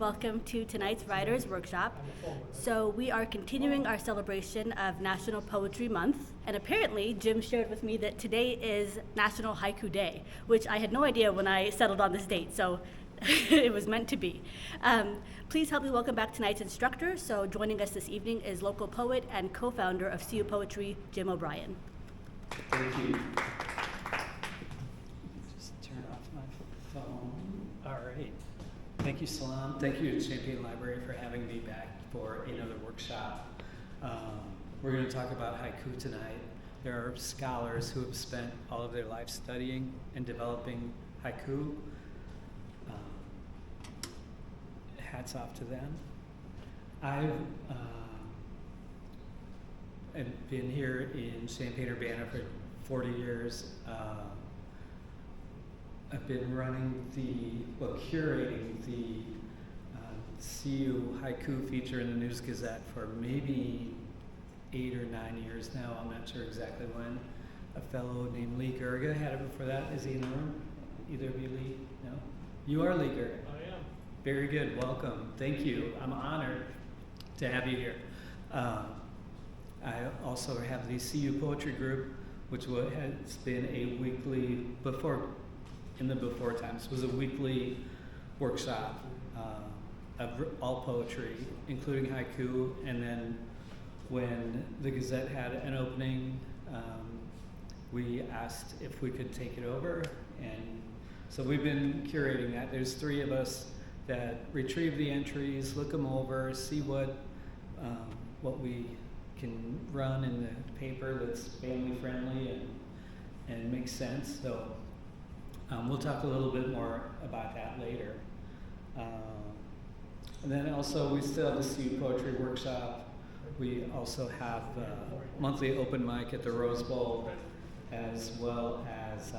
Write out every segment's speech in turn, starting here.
Welcome to tonight's Writers Workshop. So we are continuing our celebration of National Poetry Month, and apparently Jim shared with me that today is National Haiku Day, which I had no idea when I settled on this date, so it was meant to be. Please help me welcome back tonight's instructor. So joining us this evening is local poet and co-founder of CU Poetry, Jim O'Brien. Thank you. Just turn off my phone. All right. Thank you, Salam. Thank you to Champaign Library for having me back for another workshop. We're going to talk about haiku tonight. There are scholars who have spent all of their life studying and developing haiku. Hats off to them. I've been here in Champaign-Urbana for 40 years. I've been curating the CU Haiku feature in the News Gazette for maybe 8 or 9 years now. I'm not sure exactly when. A fellow named Lee Gerga had it before that. Is he in the room? Either of you, Lee? No? You are Lee Gerga. I am. Very good. Welcome. Thank you. I'm honored to have you here. I also have the CU Poetry Group, which has been a weekly, in the before times, was a weekly workshop of all poetry, including haiku. And then when the Gazette had an opening, we asked if we could take it over. And so we've been curating that. There's 3 of us that retrieve the entries, look them over, see what we can run in the paper that's family friendly and makes sense. So we'll talk a little bit more about that later. And then also we still have the CU Poetry Workshop. We also have a monthly open mic at the Rose Bowl, as well as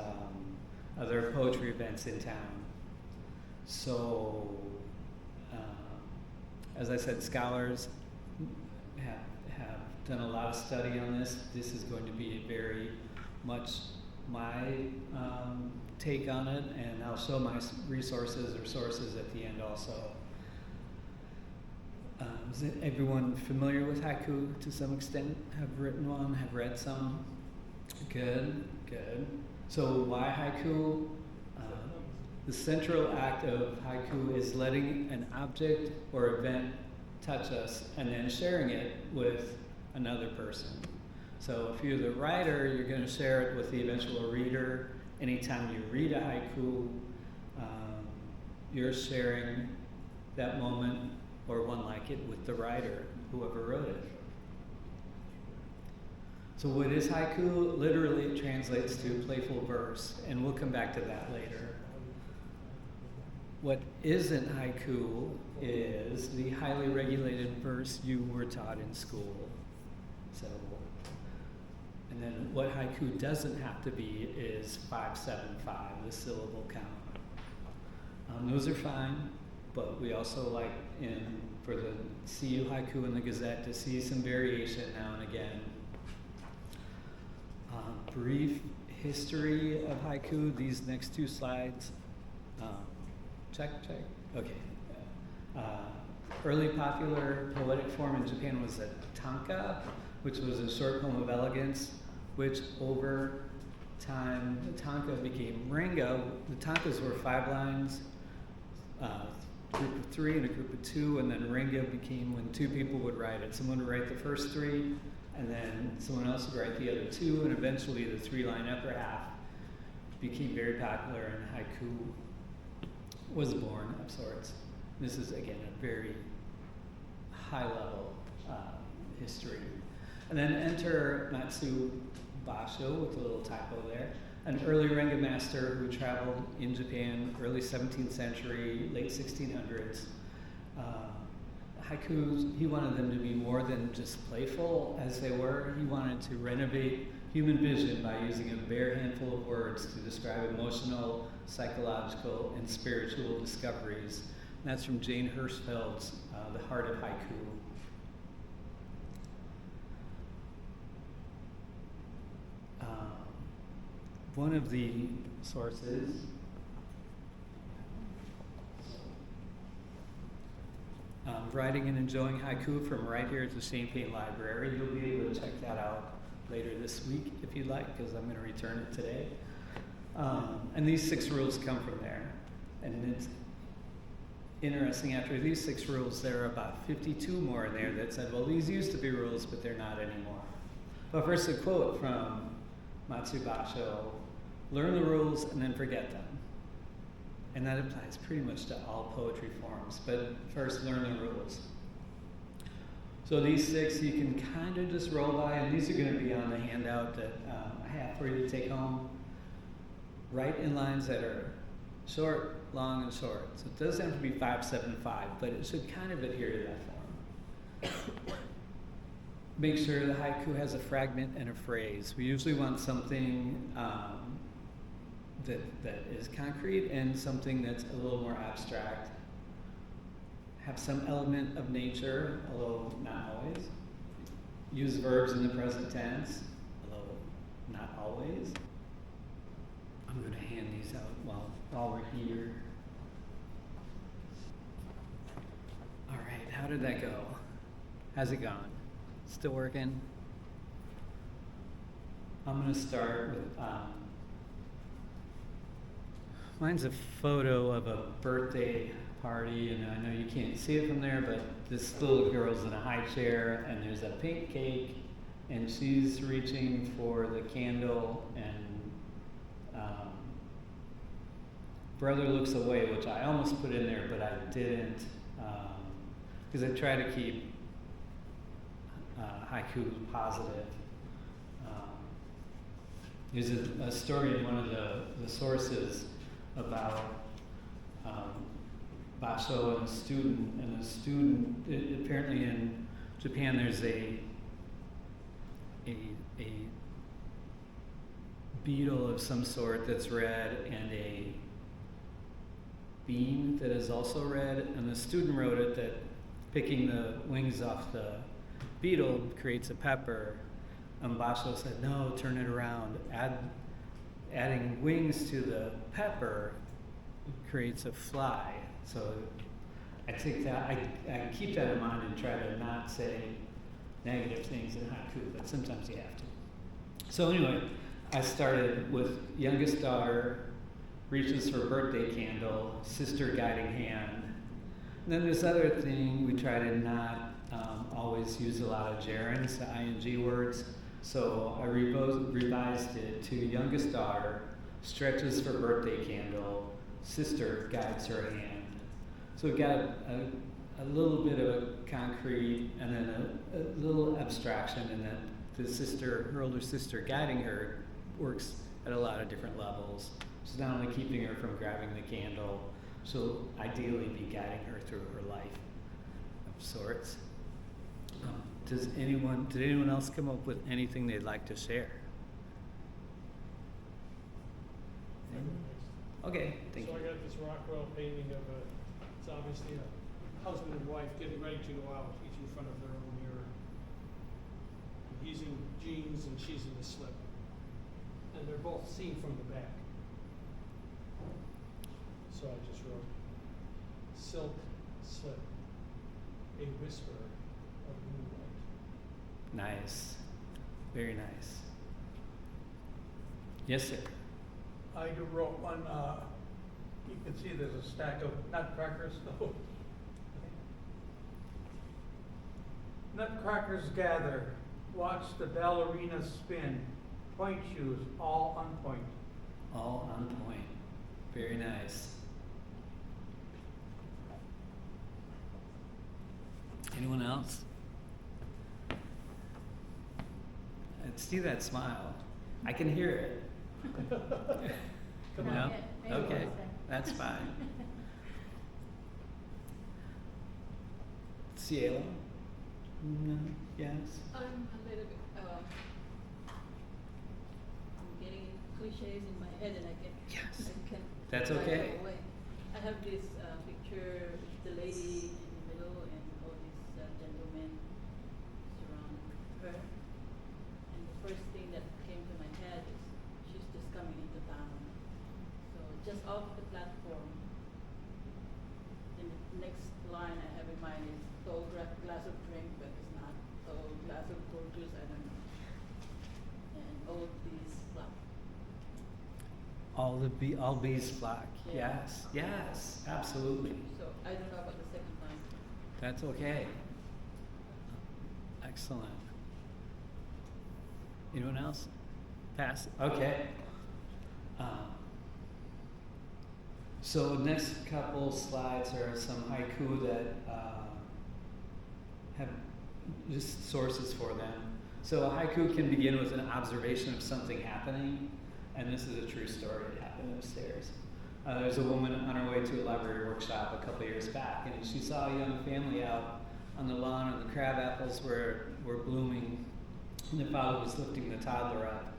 other poetry events in town. So, as I said, scholars have done a lot of study on this. This is going to be very much my take on it, and I'll show my resources or sources at the end also. Is everyone familiar with haiku to some extent? Have written one, have read some? Good, good. So why haiku? The central act of haiku is letting an object or event touch us and then sharing it with another person. So if you're the writer, you're going to share it with the eventual reader. Anytime you read a haiku, you're sharing that moment or one like it with the writer, whoever wrote it. So what is haiku? Literally, it translates to playful verse, and we'll come back to that later. What isn't haiku is the highly regulated verse you were taught in school. So, and then what haiku doesn't have to be is 575, the syllable count. Those are fine, but we also like for the CU Haiku in the Gazette to see some variation now and again. Brief history of haiku, these next 2 slides. Check. Okay. Early popular poetic form in Japan was a tanka, which was a short poem of elegance, which over time, the tanka became ringa. The tankas were 5 lines, group of 3 and a group of 2, and then ringa became when 2 people would write it. Someone would write the first 3, and then someone else would write the other 2, and eventually the 3-line upper half became very popular, and haiku was born of sorts. This is, again, a very high-level history. And then enter Matsu Basho, with a little typo there, an early ringa master who traveled in Japan, early 17th century, late 1600s. Haikus, he wanted them to be more than just playful as they were. He wanted to renovate human vision by using a bare handful of words to describe emotional, psychological, and spiritual discoveries. And that's from Jane Hirschfeld's The Heart of Haiku. One of the sources writing and enjoying haiku from right here at the Champaign Library. You'll be able to check that out later this week if you'd like, because I'm going to return it today. And these 6 rules come from there. And it's interesting, after these 6 rules, there are about 52 more in there that said, well, these used to be rules, but they're not anymore. But first, a quote from Matsu Basho: learn the rules and then forget them. And that applies pretty much to all poetry forms, but first, learn the rules. So these 6 you can kind of just roll by, and these are going to be on the handout that I have for you to take home. Write in lines that are short, long, and short. So it doesn't have to be 5, 7, 5, but it should kind of adhere to that form. Make sure the haiku has a fragment and a phrase. We usually want something that is concrete and something that's a little more abstract. Have some element of nature, although not always. Use verbs in the present tense, although not always. I'm going to hand these out while we're here. All right, how did that go? How's it gone? Still working? I'm going to start with, mine's a photo of a birthday party, and I know you can't see it from there, but this little girl's in a high chair, and there's a pink cake, and she's reaching for the candle, and brother looks away, which I almost put in there, but I didn't, because I try to keep haiku positive. There's a story in one of the sources about Basho and a student, apparently in Japan there's a beetle of some sort that's red and a bean that is also red, and the student wrote it that picking the wings off the beetle creates a pepper. And Basho said, no, turn it around. Adding wings to the pepper creates a fly. So I take that, I keep that in mind and try to not say negative things in haiku, but sometimes you have to. So anyway, I started with youngest daughter reaches for birthday candle, sister guiding hand. And then this other thing, we try to not always use a lot of gerunds, the ing words. So I revised it to youngest daughter, stretches for birthday candle, sister guides her hand. So we've got a little bit of a concrete and then a little abstraction, and that the sister, her older sister guiding her, works at a lot of different levels. She's not only keeping her from grabbing the candle, she'll ideally be guiding her through her life of sorts. Did anyone else come up with anything they'd like to share? Okay, thank you. So I got this Rockwell painting of it's obviously a husband and wife getting ready to go out, each in front of their own mirror. He's in jeans and she's in a slip. And they're both seen from the back. So I just wrote, silk slip, a whisper of moonlight. Nice. Very nice. Yes, sir. I wrote one, you can see there's a stack of nutcrackers. Nutcrackers gather, watch the ballerina spin, point shoes all on point. All on point. Very nice. Anyone else? I see that smile. I can hear it. Come on. No? Maybe Okay, Wednesday. that's fine. Cielo? No? Yes? I'm a little bit, I'm getting cliches in my head and I Yes. can't. That's write okay. it away. I have this picture, the lady in the middle and all these gentlemen surround her. And the first thing that came to my head is she's just coming into town. So just off the platform, and the next line I have in mind is all bees flock. Yeah. Yes, absolutely. So I don't know about the second line. That's okay. Excellent. Anyone else? Pass. Okay. So next couple slides are some haiku that have just sources for them. So a haiku can begin with an observation of something happening, and this is a true story. It happened upstairs. There's a woman on her way to a library workshop a couple years back, and she saw a young family out on the lawn, and the crab apples were blooming, and the father was lifting the toddler up,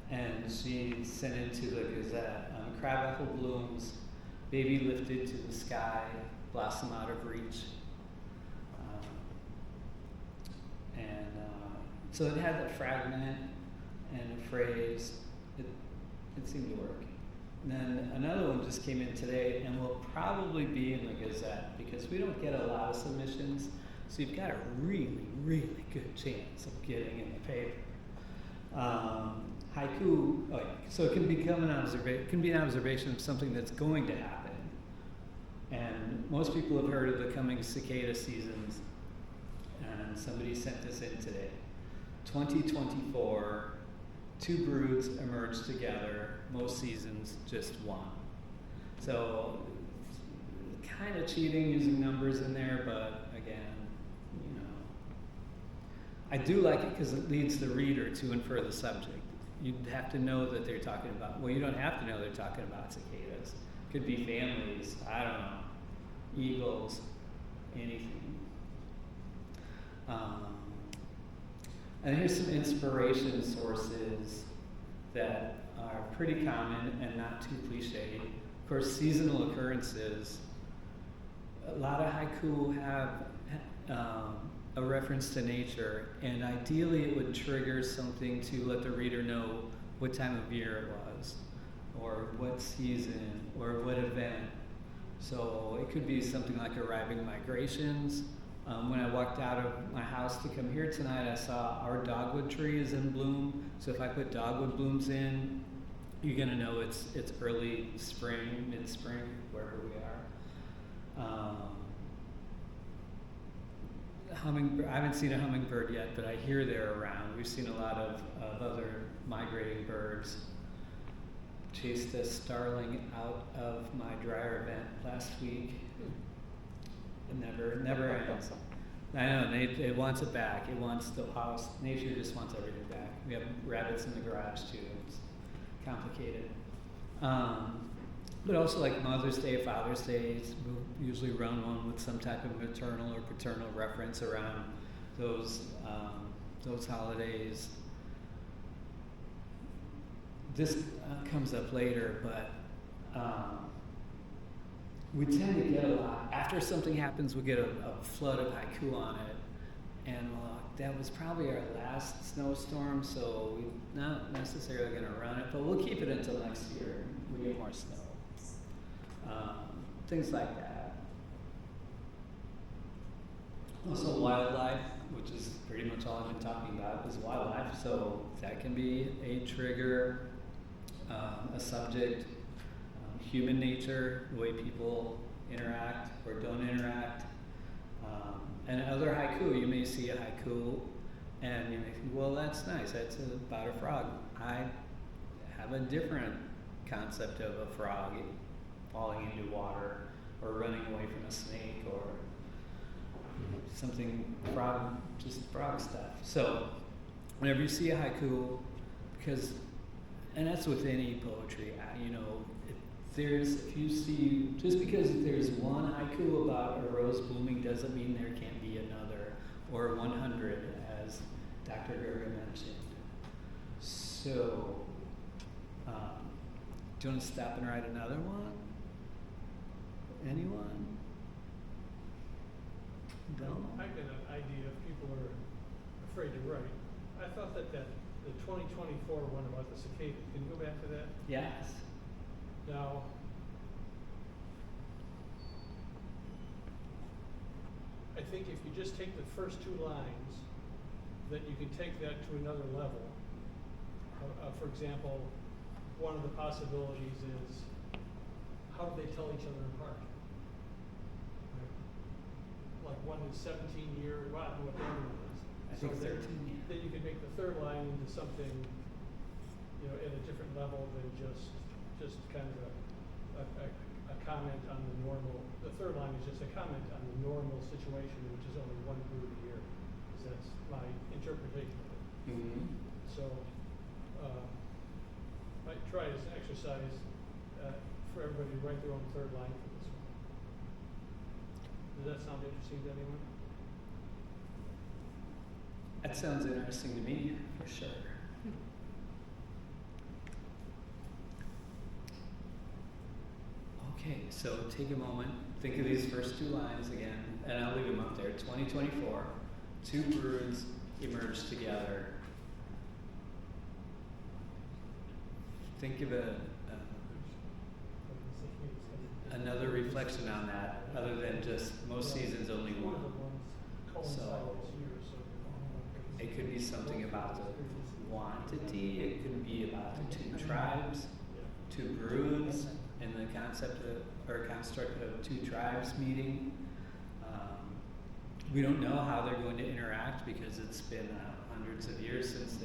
and she sent into the Gazette, crab apple blooms, baby lifted to the sky, blossom out of reach. So it had that fragment and a phrase. It seemed to work. And then another one just came in today and will probably be in the Gazette because we don't get a lot of submissions. So you've got a really, really good chance of getting in the paper. Haiku, so it can become be an observation of something that's going to happen. And most people have heard of the coming cicada seasons. And somebody sent this in today. 2024, 2 broods emerge together, most seasons just 1. So kind of cheating using numbers in there, but again, I do like it because it leads the reader to infer the subject. You'd have to know that they're talking about, well, you don't have to know they're talking about cicadas. Could be families, I don't know, eagles, anything. And here's some inspiration sources that are pretty common and not too cliche. Of course, seasonal occurrences. A lot of haiku have a reference to nature, and ideally it would trigger something to let the reader know what time of year it was, or what season, or what event. So it could be something like arriving migrations. When I walked out of my house to come here tonight, I saw our dogwood tree is in bloom. So if I put dogwood blooms in, you're gonna know it's early spring, mid-spring, wherever we are. I haven't seen a hummingbird yet, but I hear they're around. We've seen a lot of other migrating birds. Chased a starling out of my dryer event last week. It never ends. I know, it wants it back. It wants the house. Nature just wants everything back. We have rabbits in the garage too. It's complicated. But also like Mother's Day, Father's Day, we'll usually run one with some type of maternal or paternal reference around those holidays. This comes up later, but we tend to get a lot. After something happens, we get a flood of haiku on it. And that was probably our last snowstorm, so we're not necessarily going to run it, but we'll keep it until next year. We get more snow. Things like that. Also wildlife, which is pretty much all I've been talking about, is wildlife. So that can be a trigger, a subject. Human nature, the way people interact or don't interact. And other haiku, you may see a haiku and you may think, well, that's nice, that's about a frog. I have a different concept of a frog falling into water or running away from a snake or something just frog stuff. So whenever you see a haiku, and that's with any poetry, if you see, just because there's one haiku about a rose blooming doesn't mean there can't be another, or 100, as Dr. Gerger mentioned. So, do you want to stop and write another one? Anyone? No? I get an idea if people are afraid to write. I thought that the 2024 one about the cicada, can you go back to that? Yes. Now, I think if you just take the first 2 lines, that you can take that to another level. For example, one of the possibilities is, how do they tell each other apart? Right? Like one is 17 years, well, I don't know what the other one is. I think So 13, yeah. then you could make the third line into something, you know, at a different level than just kind of a comment on the normal. The third line is just a comment on the normal situation, which is only one brood a year. Because that's my interpretation of it. Mm-hmm. So, might try as an exercise for everybody to write their own third line for this one. Does that sound interesting to anyone? That sounds interesting to me, for sure. Okay, so take a moment, think of these first two lines again, and I'll leave them up there. 2024, two broods emerge together. Think of another reflection on that, other than just most seasons only one. So it could be something about the quantity, it could be about the two tribes, two broods, and the concept of, or construct of two tribes meeting. We don't know how they're going to interact because it's been hundreds of years since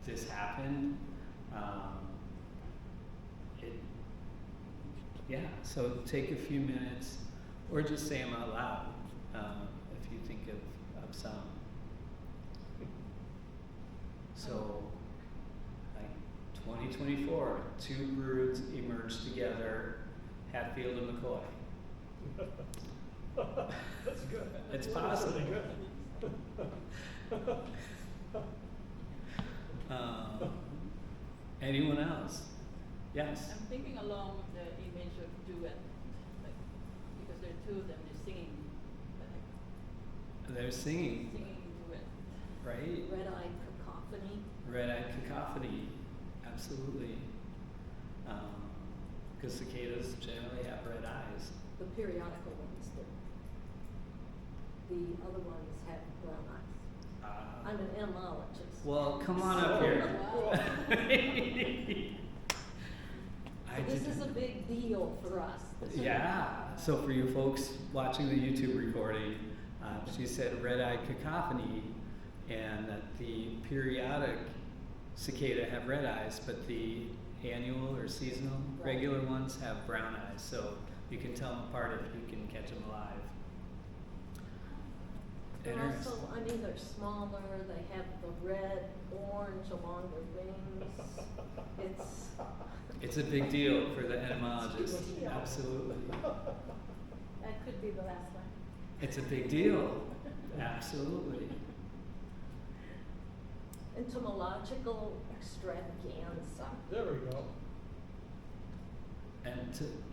this happened. Yeah, so take a few minutes, or just say them out loud if you think of some. So, like 2024, two broods emerge together, Hatfield and McCoy. That's good. It's That's possible. really good. Anyone else? Yes. I'm thinking along the image of duet, like, because there are two of them, they're singing, They're singing, duet. right? Red-eyed cacophony. Red-eyed cacophony, absolutely. Because cicadas generally have red eyes. The periodical ones do. The other ones have brown eyes. I'm an entomologist. Well, come on up here. This is a big deal for us. Yeah. So for you folks watching the YouTube recording, she said red-eyed cacophony, and that the periodic cicada have red eyes, but the annual or seasonal regular ones have brown eyes. So you can tell them apart if you can catch them alive. They're also, I mean, they're smaller, they have the red, orange along their wings. It's a big deal for the entomologist. Absolutely. That could be the last one. It's a big deal. Absolutely. Entomological extravaganza. There we go.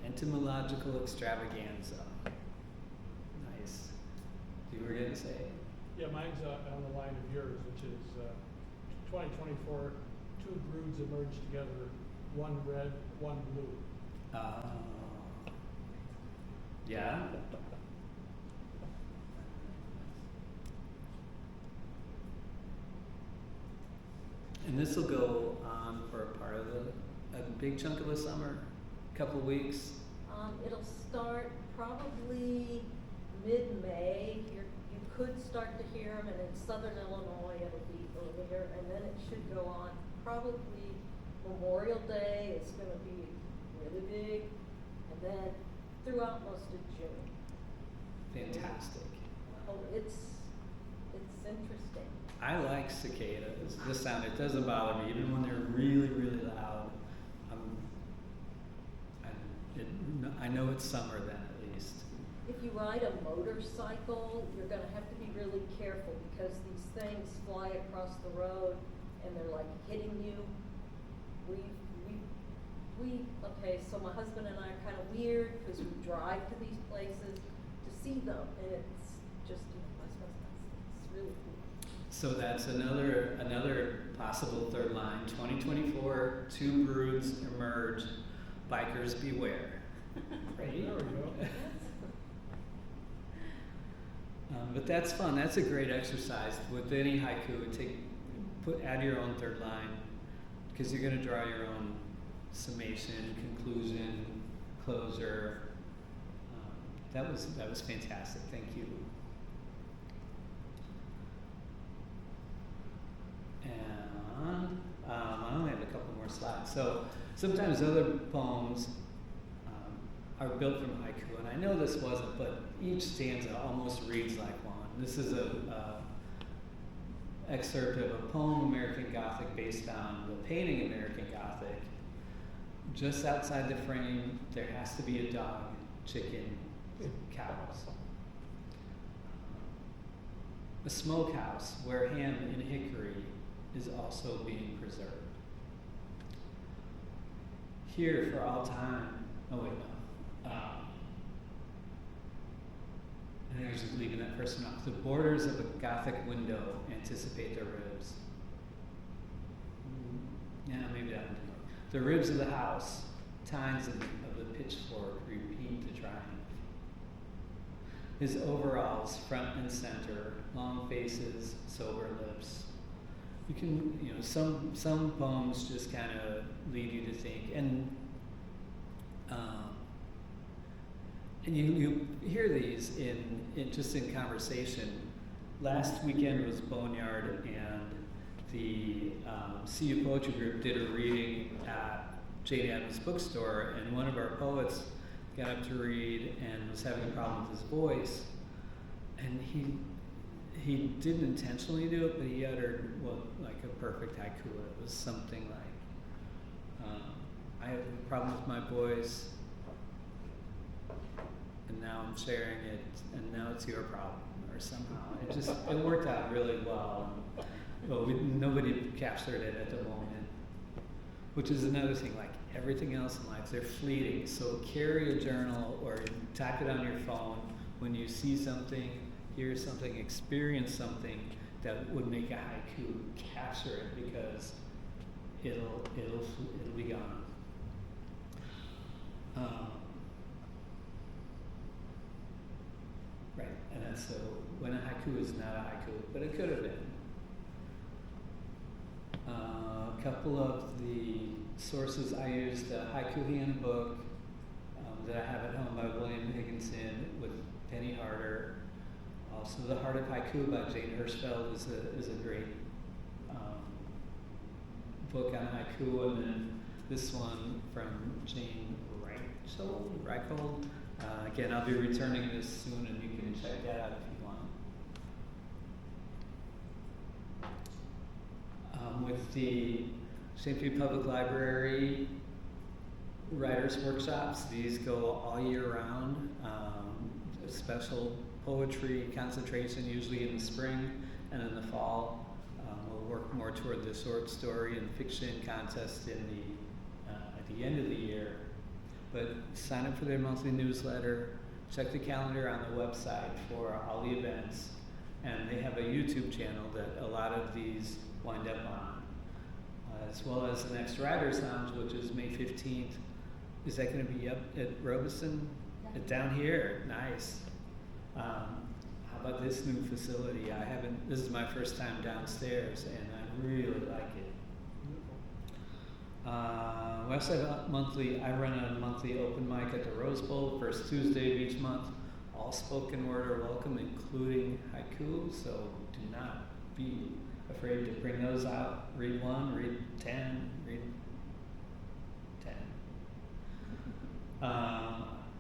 Entomological extravaganza. Nice. You were going to say? Yeah, mine's on the line of yours, which is 2024, two broods emerge together, one red, one blue. Yeah. And this will go on for a part of a big chunk of the summer, couple weeks. It'll start probably mid-May. You could start to hear them, and in southern Illinois it'll be earlier, and then it should go on. Probably Memorial Day is going to be really big, and then throughout most of June. Fantastic. Oh, it's interesting. I like cicadas. The sound, it doesn't bother me, even when they're really, really loud. I know it's summer then, at least. If you ride a motorcycle, you're going to have to be really careful because these things fly across the road and they're like hitting you. Okay, so my husband and I are kind of weird because we drive to these places to see them, and it's just, it's really cool. So that's another possible third line. 2024, two broods emerge, bikers beware. Right? There we go. But that's fun. That's a great exercise. With any haiku, add your own third line, because you're going to draw your own summation, conclusion, closer. That was fantastic. Thank you. And I only have a couple more slides. So sometimes other poems are built from haiku, and I know this wasn't, but each stanza almost reads like one. This is a excerpt of a poem, American Gothic, based on the painting American Gothic. Just outside the frame, there has to be a dog, chicken, cows. A smokehouse where ham and hickory is also being preserved. Here for all time. Oh wait, no. And I was just leaving that person off. The borders of a Gothic window anticipate the ribs. Yeah, maybe that one. The ribs of the house, tines of the pitchfork repeat the triumph. His overalls, front and center, long faces, sober lips. You can, some poems just kind of lead you to think, and you hear these in just in conversation. Last weekend was Boneyard, and the CU Poetry Group did a reading at Jane Addams bookstore, and one of our poets got up to read and was having a problem with his voice, and he didn't intentionally do it, but he uttered like a perfect haiku. It was something like, I have a problem with my voice, and now I'm sharing it, and now it's your problem, or somehow. It worked out really well. Well, nobody captured it at the moment, which is another thing, like everything else in life, they're fleeting. So carry a journal or type it on your phone when you see something, hear something, experience something that would make a haiku. Capture it, because it'll be gone. Right, and that's so when a haiku is not a haiku, but it could have been. A couple of the sources I used, the Haiku Handbook that I have at home by William Higginson with Penny Harder. Also, The Heart of Haiku by Jane Hirschfeld is a great book on haiku, and then this one from Jane Reichold. Again, I'll be returning this soon, and you can check that out if you want. With the Champaign Public Library writers workshops, these go all year round. Special poetry concentration usually in the spring, and in the fall we'll work more toward the short story and fiction contest at the end of the year. But sign up for their monthly newsletter, check the calendar on the website for all the events, and they have a YouTube channel that a lot of these wind up on, as well as the next Writers Lounge, which is May 15th. Is that going to be up at Robeson? Down here? Nice. How about this new facility? This is my first time downstairs, and I really like it. We also have I run a monthly open mic at the Rose Bowl, first Tuesday of each month. All spoken word are welcome, including haiku, so do not be afraid to bring those out. Read 1, read 10, read 10.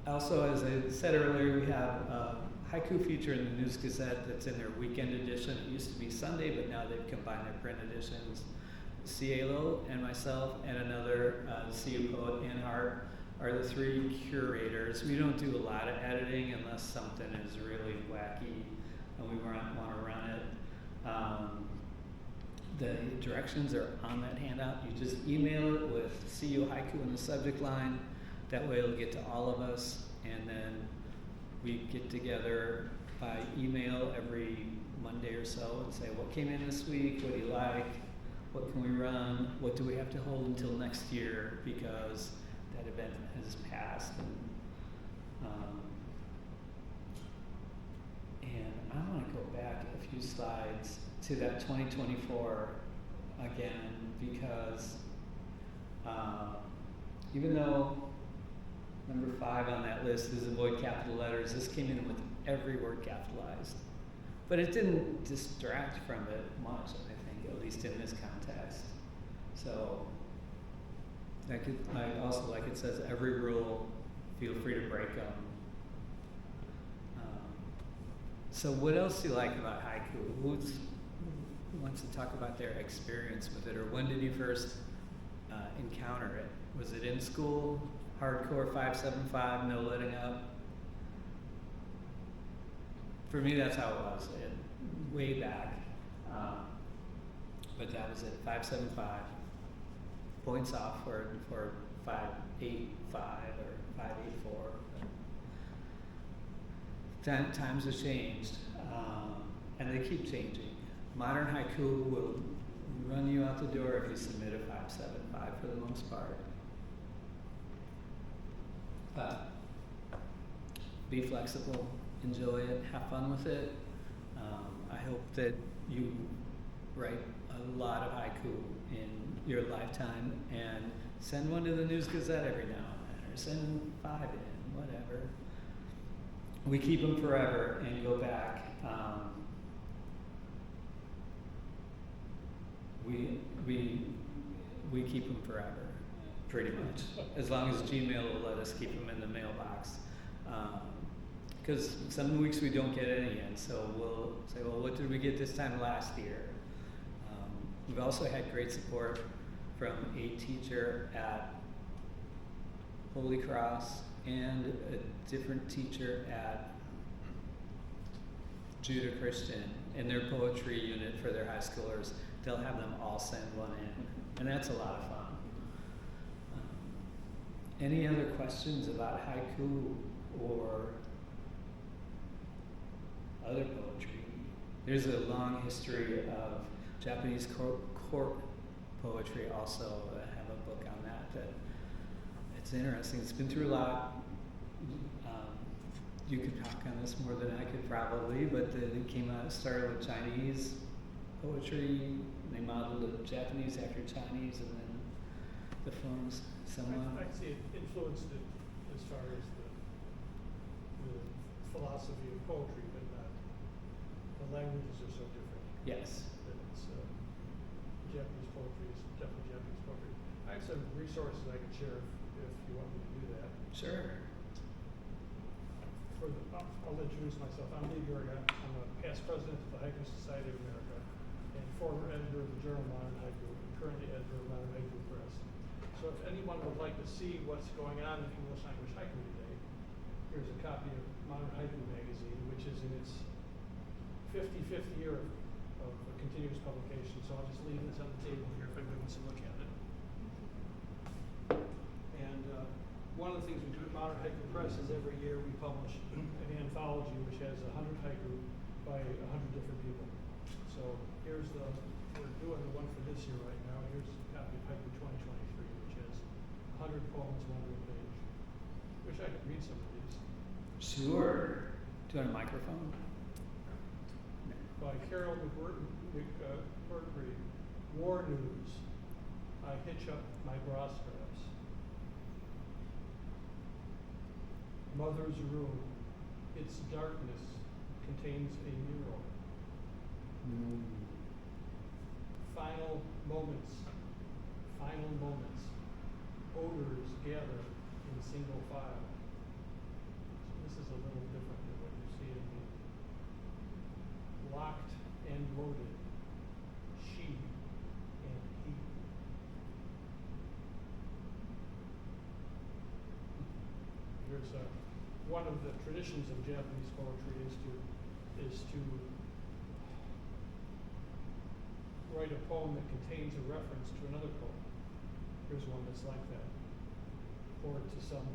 Also, as I said earlier, we have a haiku feature in the News Gazette that's in their weekend edition. It used to be Sunday, but now they've combined their print editions. Cielo and myself and another CU poet, Ann Hart, are the 3 curators. We don't do a lot of editing unless something is really wacky and we want to run it. The directions are on that handout. You just email it with CU Haiku in the subject line. That way it'll get to all of us, and then we get together by email every Monday or so and say, what came in this week? What do you like? What can we run? What do we have to hold until next year because that event has passed? And I want to go back a few slides to that 2024 again, because Even though number 5 on that list is avoid capital letters, this came in with every word capitalized. But it didn't distract from it much, I think, at least in this context. So, I also like it says every rule, feel free to break them. So what else do you like about haiku? Who wants to talk about their experience with it, or when did you first encounter it? Was it in school, hardcore 575, no letting up? For me, that's how it was, way back. But that was it, 575. Points off for 585 or 584. Times have changed, and they keep changing. Modern haiku will run you out the door if you submit a 575 for the most part. Be flexible, enjoy it, have fun with it. I hope that you write a lot of haiku in your lifetime and send one to the News Gazette every now and then, or send 5 in, whatever. We keep them forever and go back. We keep them forever, pretty much, as long as Gmail will let us keep them in the mailbox. Because some weeks we don't get any in, so we'll say, well, what did we get this time last year? We've also had great support from a teacher at Holy Cross and a different teacher at Judah Christian in their poetry unit for their high schoolers. They'll have them all send one in, and that's a lot of fun. Any other questions about haiku or other poetry? There's a long history of Japanese court poetry also. I have a book on that it's interesting. It's been through a lot. You could talk on this more than I could probably, but it started with Chinese poetry. They modeled the Japanese after Chinese, and then the forms somewhat. I'd say it influenced it as far as the philosophy of poetry, but not the languages are so different. Yes. That it's Japanese poetry is definitely Japanese poetry. I have some resources I can share if you want me to do that. Sure. I'll introduce myself. I'm Lee Gerga. I'm a past president of the Haiku Society of America and former editor of the journal Modern Haiku, and currently editor of Modern Haiku Press. So if anyone would like to see what's going on in English language haiku today, here's a copy of Modern Haiku magazine, which is in its 55th year of continuous publication. So I'll just leave this on the table here if anybody wants to look at it. And one of the things we do at Modern Haiku Press is every year we publish an anthology which has 100 haiku by 100 different people. So here's we're doing the one for this year right now. Here's a copy of Haiku 2023, which has 100 poems, 100 page. Wish I could read some of these. Sure. Do you want a microphone? By Carol McMurtry, War News. I hitch up my bra straps. Mother's room. Its darkness contains a mural. Final moments. Final moments. Odors gather in single file. So this is a little different than what you see in the locked and loaded. She and he. Here's one of the traditions of Japanese poetry is to write a poem that contains a reference to another poem. Here's one that's like that. Or to some,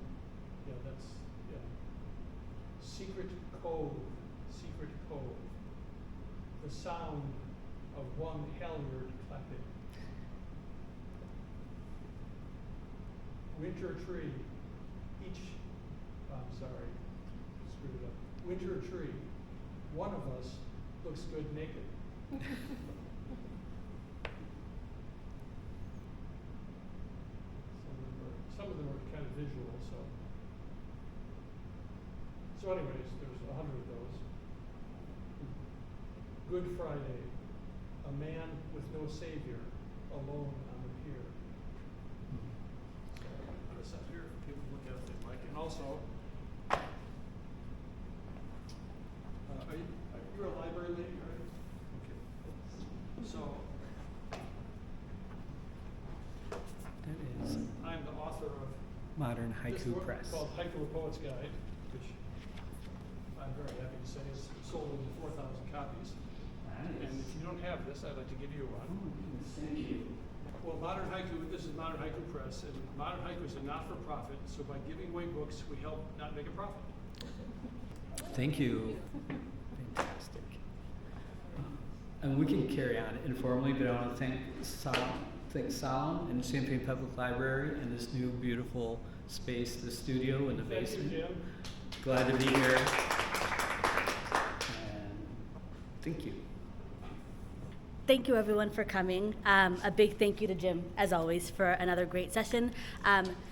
secret cove, secret cove. The sound of one halyard clapping. Winter tree, screwed it up. Winter tree, one of us looks good naked. Some of them visual, so. So anyways, there's 100 of those. Good Friday, a man with no savior, alone on the pier. So I'll put this up here for people to look at if they'd like. And also, you're a library lady, right? Okay. So, That is I'm the author of Modern this Haiku book Press. called Haiku, a Poet's Guide, which I'm very happy to say is sold in 4,000 copies. And if you don't have this, I'd like to give you one. Thank you. Well, Modern Haiku, this is Modern Haiku Press, and Modern Haiku is a not-for-profit, so by giving away books, we help not make a profit. Thank you. Fantastic. And we can carry on informally, but I want to thank Solomon and Champaign Public Library and this new beautiful space, the studio in the Thank basement. you, Jim. Glad to be here. And thank you. Thank you everyone for coming. A big thank you to Jim, as always, for another great session.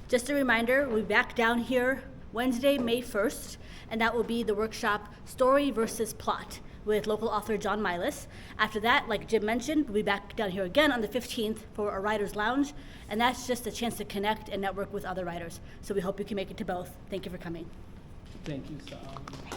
Just a reminder, we'll be back down here Wednesday, May 1st, and that will be the workshop Story versus Plot with local author John Milas. After that, like Jim mentioned, we'll be back down here again on the 15th for a writer's lounge, and that's just a chance to connect and network with other writers. So we hope you can make it to both. Thank you for coming. Thank you, Solomon.